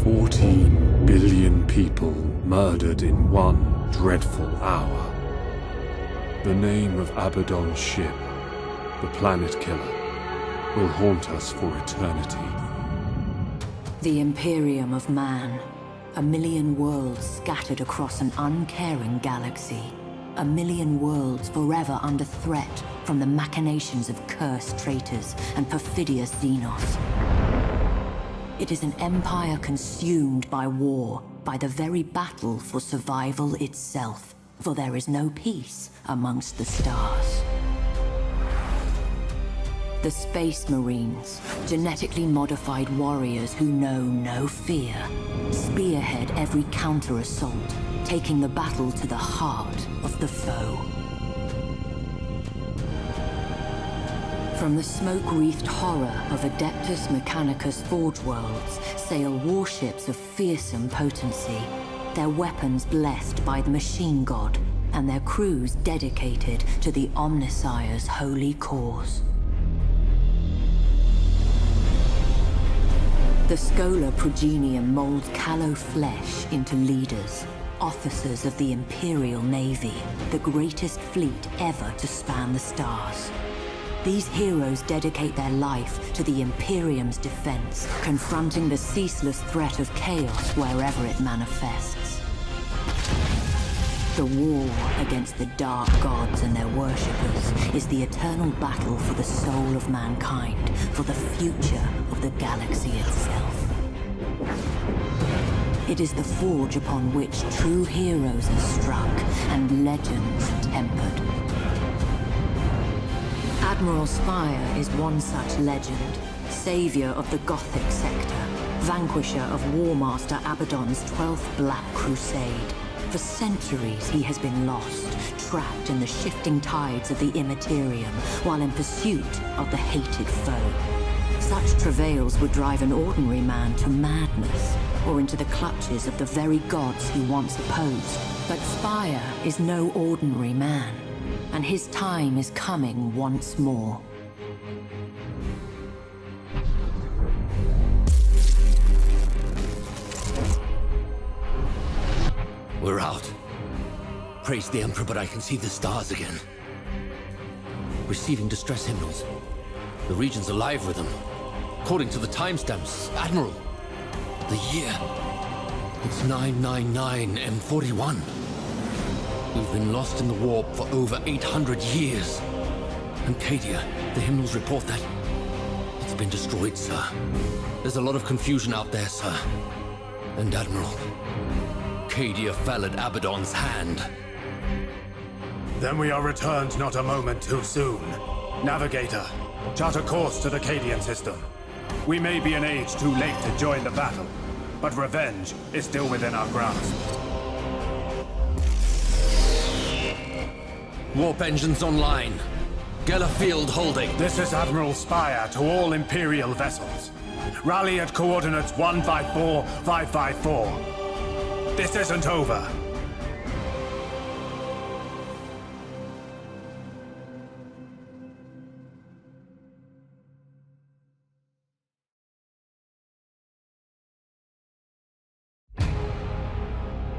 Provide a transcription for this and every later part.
14 billion people murdered in one dreadful hour. The name of Abaddon's ship, the Planet Killer, will haunt us for eternity. The Imperium of man. A million worlds scattered across an uncaring galaxy. A million worlds forever under threat from the machinations of cursed traitors and perfidious Xenos. It is an empire consumed by war, by the very battle for survival itself, for there is no peace amongst the stars. The Space Marines, genetically modified warriors who know no fear, spearhead every counter-assault, taking the battle to the heart of the foe. From the smoke-wreathed horror of Adeptus Mechanicus Forge Worlds sail warships of fearsome potency, their weapons blessed by the Machine God, and their crews dedicated to the Omnissire's holy cause. The Scholar Progenium molds callow flesh into leaders, officers of the Imperial Navy, the greatest fleet ever to span the stars. These heroes dedicate their life to the Imperium's defense, confronting the ceaseless threat of chaos wherever it manifests. The war against the Dark Gods and their worshippers is the eternal battle for the soul of mankind, for the future of the galaxy itself. It is the forge upon which true heroes are struck and legends tempered. Admiral Spire is one such legend, savior of the Gothic sector, vanquisher of War Master Abaddon's 12th Black Crusade. For centuries he has been lost, trapped in the shifting tides of the Immaterium, while in pursuit of the hated foe. Such travails would drive an ordinary man to madness, or into the clutches of the very gods he once opposed. But Spire is no ordinary man, and his time is coming once more. We're out. Praise the Emperor, but I can see the stars again. Receiving distress hymnals. The region's alive with them. According to the timestamps, Admiral, the year. It's 999 M41. We've been lost in the warp for over 800 years. And Cadia, the hymnals report that it's been destroyed, sir. There's a lot of confusion out there, sir. And Admiral, Cadia fell at Abaddon's hand. Then we are returned not a moment too soon. Navigator, chart a course to the Cadian system. We may be an age too late to join the battle, but revenge is still within our grasp. Warp engines online. Geller field holding. This is Admiral Spire to all Imperial vessels. Rally at coordinates 154554. This isn't over.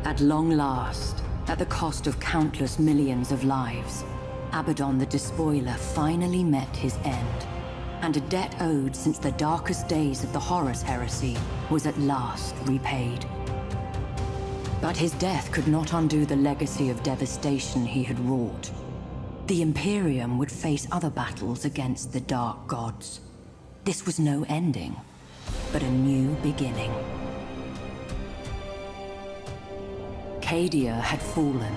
At long last, at the cost of countless millions of lives, Abaddon the Despoiler finally met his end. And a debt owed since the darkest days of the Horus Heresy was at last repaid. But his death could not undo the legacy of devastation he had wrought. The Imperium would face other battles against the Dark Gods. This was no ending, but a new beginning. Cadia had fallen,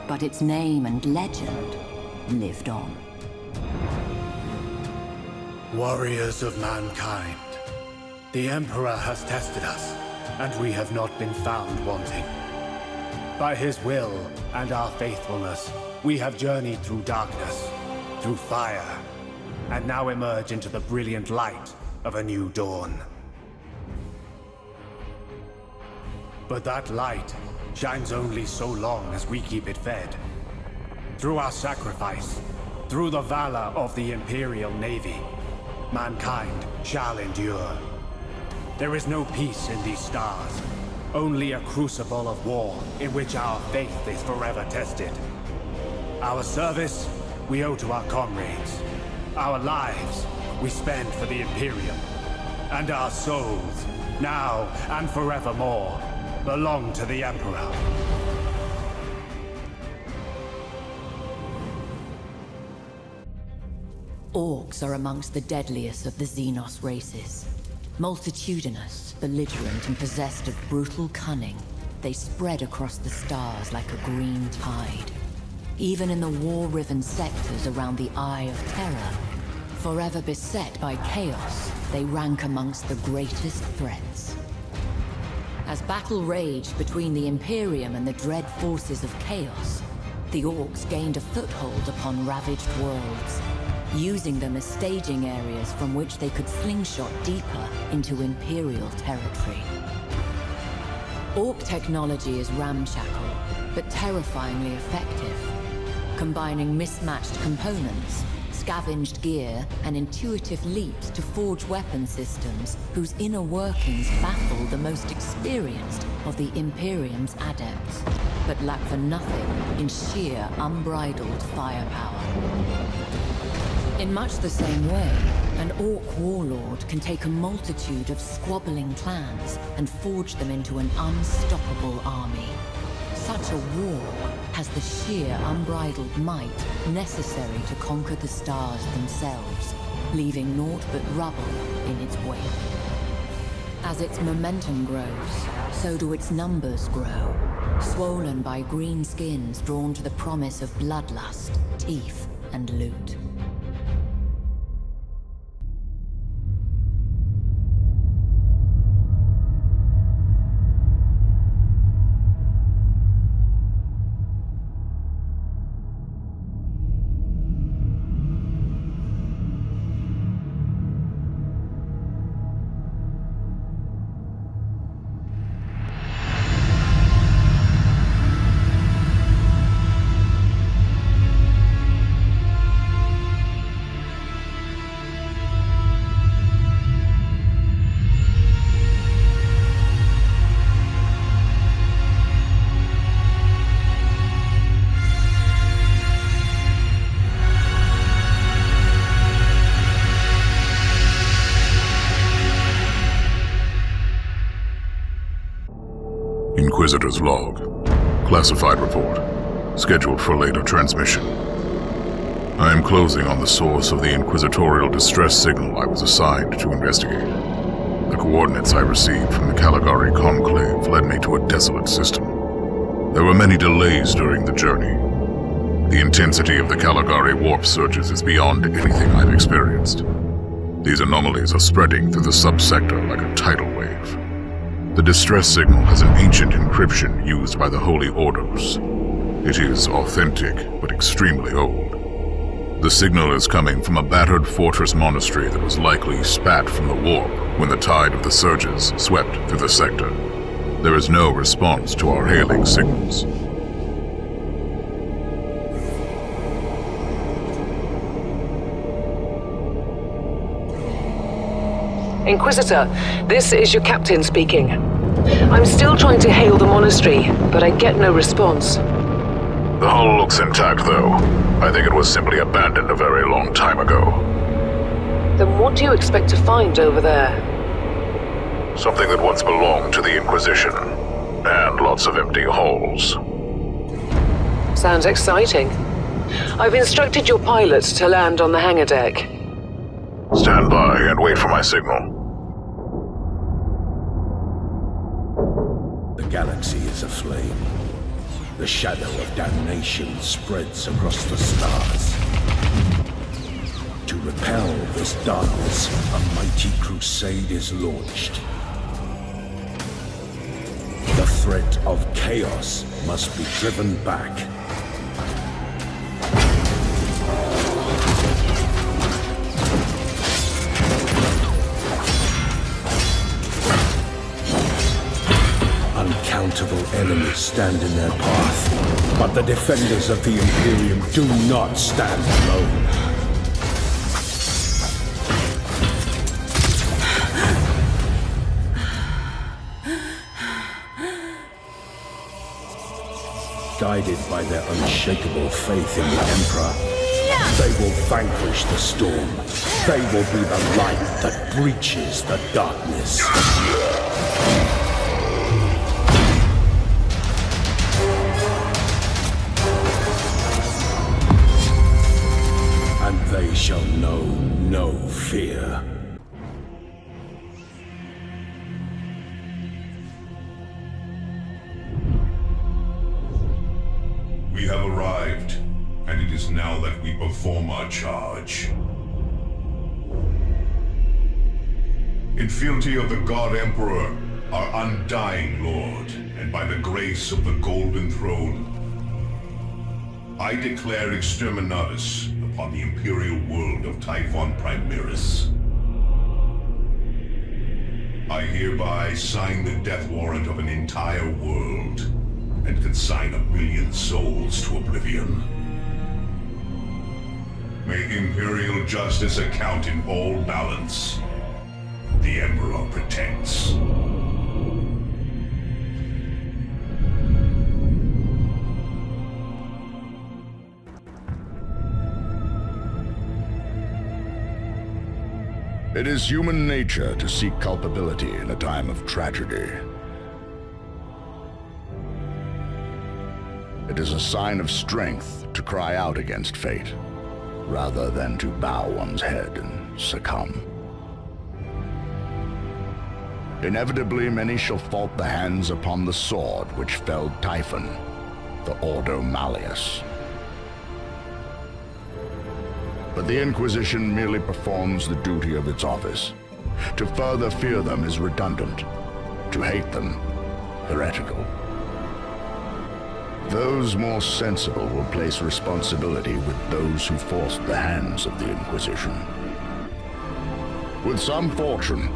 but its name and legend lived on. Warriors of mankind, the Emperor has tested us, and we have not been found wanting. By his will and our faithfulness, we have journeyed through darkness, through fire, and now emerge into the brilliant light of a new dawn. But that light shines only so long as we keep it fed. Through our sacrifice, through the valor of the Imperial Navy, mankind shall endure. There is no peace in these stars. Only a crucible of war in which our faith is forever tested. Our service, we owe to our comrades. Our lives, we spend for the Imperium. And our souls, now and forevermore, belong to the Emperor. Orcs are amongst the deadliest of the Xenos races. Multitudinous, belligerent, and possessed of brutal cunning, they spread across the stars like a green tide. Even in the war-riven sectors around the Eye of Terror, forever beset by chaos, they rank amongst the greatest threats. As battle raged between the Imperium and the dread forces of chaos, the Orcs gained a foothold upon ravaged worlds, using them as staging areas from which they could slingshot deeper into Imperial territory. Orc technology is ramshackle, but terrifyingly effective, combining mismatched components, scavenged gear, and intuitive leaps to forge weapon systems whose inner workings baffle the most experienced of the Imperium's adepts, but lack for nothing in sheer unbridled firepower. In much the same way, an Orc warlord can take a multitude of squabbling clans and forge them into an unstoppable army. Such a war has the sheer unbridled might necessary to conquer the stars themselves, leaving naught but rubble in its wake. As its momentum grows, so do its numbers grow, swollen by green skins drawn to the promise of bloodlust, teeth, and loot. Inquisitor's log. Classified report. Scheduled for later transmission. I am closing on the source of the Inquisitorial distress signal I was assigned to investigate. The coordinates I received from the Caligari Conclave led me to a desolate system. There were many delays during the journey. The intensity of the Caligari warp surges is beyond anything I've experienced. These anomalies are spreading through the subsector like a tidal wave. The distress signal has an ancient encryption used by the Holy Orders. It is authentic, but extremely old. The signal is coming from a battered fortress monastery that was likely spat from the warp when the tide of the surges swept through the sector. There is no response to our hailing signals. Inquisitor, this is your captain speaking. I'm still trying to hail the monastery, but I get no response. The hull looks intact, though. I think it was simply abandoned a very long time ago. Then what do you expect to find over there? Something that once belonged to the Inquisition, and lots of empty halls. Sounds exciting. I've instructed your pilot to land on the hangar deck. Stand by and wait for my signal. The galaxy is aflame. The shadow of damnation spreads across the stars. To repel this darkness, a mighty crusade is launched. The threat of chaos must be driven back. Uncountable enemies stand in their path, but the defenders of the Imperium do not stand alone. guided by their unshakable faith in the Emperor, they will vanquish the storm. They will be the light that breaches the darkness. And they shall know no fear. We have arrived, and it is now that we perform our charge. In fealty of the God Emperor, our undying Lord, and by the grace of the Golden Throne, I declare Exterminatus upon the Imperial world of Typhon Primaris. I hereby sign the death warrant of an entire world, and consign 1 billion souls to oblivion. May Imperial justice account in all balance. The Emperor protects. It is human nature to seek culpability in a time of tragedy. It is a sign of strength to cry out against fate, rather than to bow one's head and succumb. Inevitably, many shall fault the hands upon the sword which felled Typhon, the Ordo Malleus. But the Inquisition merely performs the duty of its office. To further fear them is redundant. To hate them, heretical. Those more sensible will place responsibility with those who forced the hands of the Inquisition. With some fortune,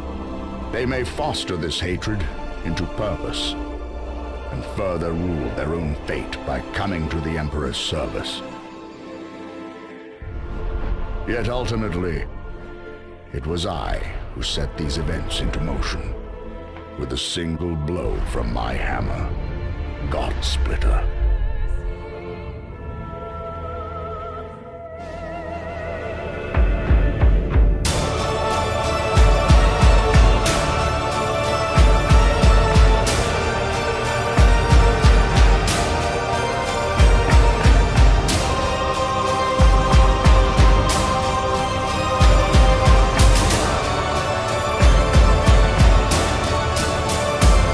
they may foster this hatred into purpose, and further rule their own fate by coming to the Emperor's service. Yet ultimately, it was I who set these events into motion, with a single blow from my hammer, God Splitter.